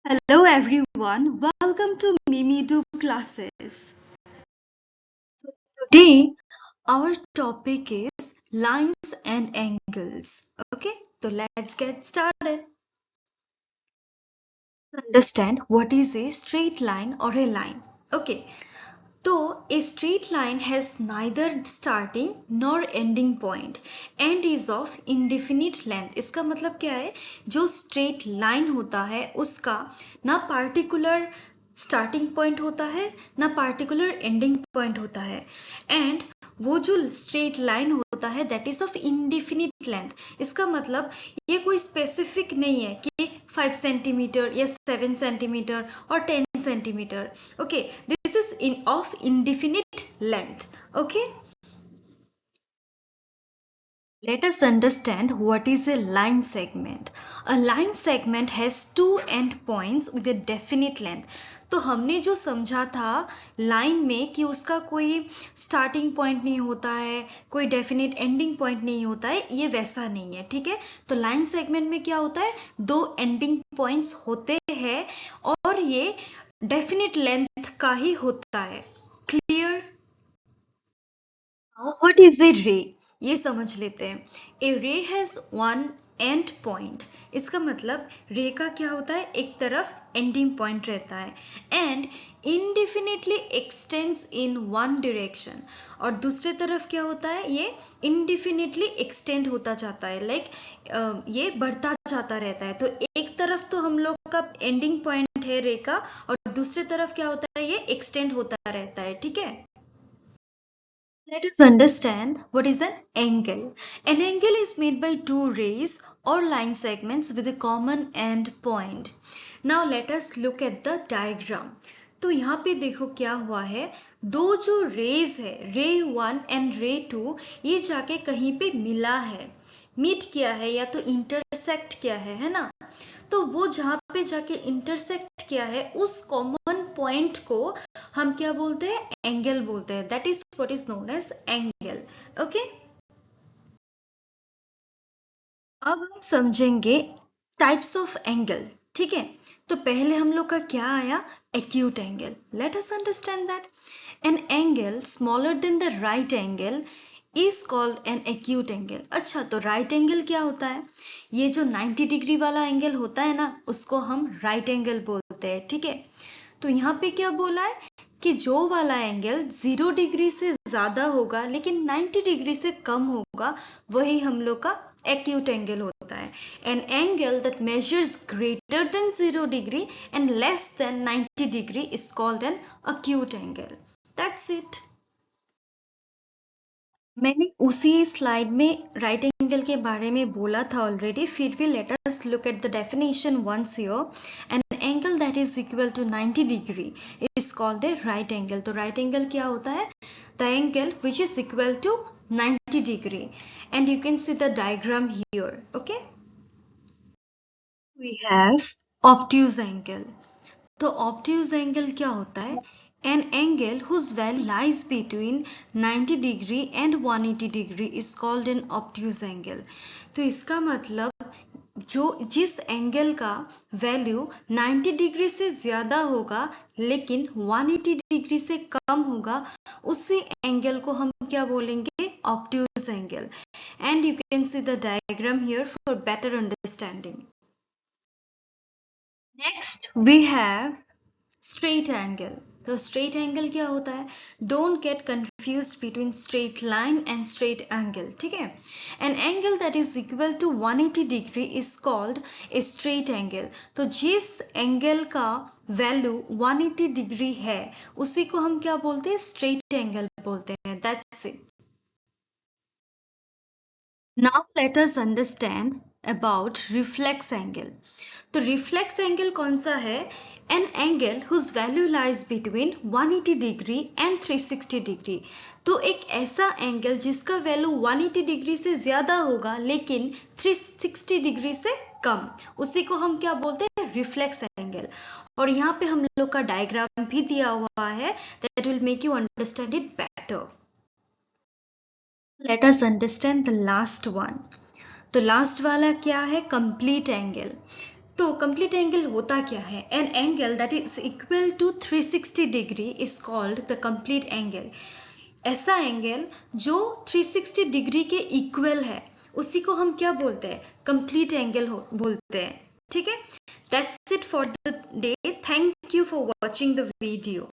Hello everyone, welcome to Mimi Do classes. Today our topic is lines and angles. Okay, so let's get started. Understand what is a straight line or a line. Okay, so a straight line has neither starting nor ending point and is of indefinite length. इसका मतलब क्या है, जो straight line होता है उसका ना particular starting point होता है ना particular ending point होता है and वो जो straight line होता है that is of indefinite length. इसका मतलब ये कोई specific नहीं है कि 5 सेंटीमीटर या 7 सेंटीमीटर और 10 centimetre. Okay, this is of indefinite length. Okay, let us understand what is a line segment. A line segment has two endpoints with a definite length. तो हमने जो समझा था लाइन में कि उसका कोई स्टार्टिंग पॉइंट नहीं होता है, कोई डेफिनेट एंडिंग पॉइंट नहीं होता है, ये वैसा नहीं है. ठीक है, तो लाइन सेगमेंट में क्या होता है, दो एंडिंग पॉइंट्स होते हैं और ये डेफिनेट लेंथ का ही होता है. Clear? Now, what is a ray? ये समझ लेते हैं. A ray has one end point. इसका मतलब रे का क्या होता है, एक तरफ एंडिंग पॉइंट रहता है and indefinitely extends in one direction. और दूसरे तरफ क्या होता है, ये indefinitely extend होता जाता है, लाइक ये बढ़ता जाता रहता है. तो एक तरफ तो हम लोग का एंडिंग पॉइंट है रे का और दूसरे तरफ क्या होता है, ये एक्सटेंड होता रहता है. ठीक है. Let us understand what is an angle. An angle is made by two rays or line segments with a common end point. Now let us look at the diagram. तो यहाँ पे देखो क्या हुआ है, दो जो रेज है, रे 1 एंड रे 2, ये जाके कहीं पे मिला है, मीट किया है या तो इंटरसेक्ट किया है ना. तो वो जहाँ पे जाके इंटरसेक्ट किया है उस कॉमन पॉइंट को हम क्या बोलते हैं, एंगल बोलते हैं. That is what is known as angle. Okay, अब हम समझेंगे टाइप्स ऑफ एंगल. ठीक है, तो पहले हम लोग का क्या आया, acute angle. Let us understand that. An angle smaller than the right angle is called an acute angle. अच्छा, तो राइट एंगल क्या होता है, ये जो 90 डिग्री वाला एंगल होता है ना, उसको हम राइट एंगल बोलते हैं. ठीक है, तो यहाँ पे क्या बोला है कि जो वाला एंगल 0 डिग्री से ज्यादा होगा लेकिन 90 डिग्री से कम होगा, वही हम लोग का एक्यूट एंगल होता है. An angle that measures greater than 0 degree and less than 90 degree is called an acute angle. That's it. मैंने उसी स्लाइड में राइट एंगल के बारे में बोला था ऑलरेडी, फिर भी let us look at the definition once here. An angle that is equal to 90 degree is called a right angle. तो राइट एंगल क्या होता है, the angle which is equal to 90 degree. And you can see the diagram here. Okay, we have obtuse angle. तो obtuse angle क्या होता है, an angle whose value lies between 90 degree and 180 degree is called an obtuse angle. तो इसका मतलब जो जिस angle का वैल्यू 90 डिग्री से ज्यादा होगा लेकिन 180 डिग्री से कम होगा, उसी एंगल को हम क्या बोलेंगे, obtuse angle. And you can see the diagram here for better understanding. Next we have straight angle. तो स्ट्रेट एंगल क्या होता है, don't get confuse between straight line and straight angle. ठीक है, an angle that is equal to 180 degree is called a straight angle. तो जिस angle का value 180 degree है उसी को हम क्या बोलते हैं, स्ट्रेट एंगल बोलते हैं. That's it. Now let us understand about reflex angle. तो reflex angle कौन सा है, an angle whose value lies between 180 degree and 360 degree. तो एक ऐसा एंगल जिसका वैल्यू 180 डिग्री से ज्यादा होगा लेकिन 360 डिग्री से कम, उसी को हम क्या बोलते हैं, रिफ्लेक्स एंगल. और यहाँ पे हम लोग का डायग्राम भी दिया हुआ है, that will make you understand it better. Let us understand the last one. तो लास्ट वाला क्या है, कंप्लीट एंगल. तो कंप्लीट एंगल होता क्या है? An angle that is equal to 360 degree is called the complete angle. ऐसा एंगल जो 360 डिग्री के इक्वल है उसी को हम क्या बोलते हैं? कंप्लीट एंगल बोलते हैं। ठीक है, that's it for the day. Thank you for watching the video.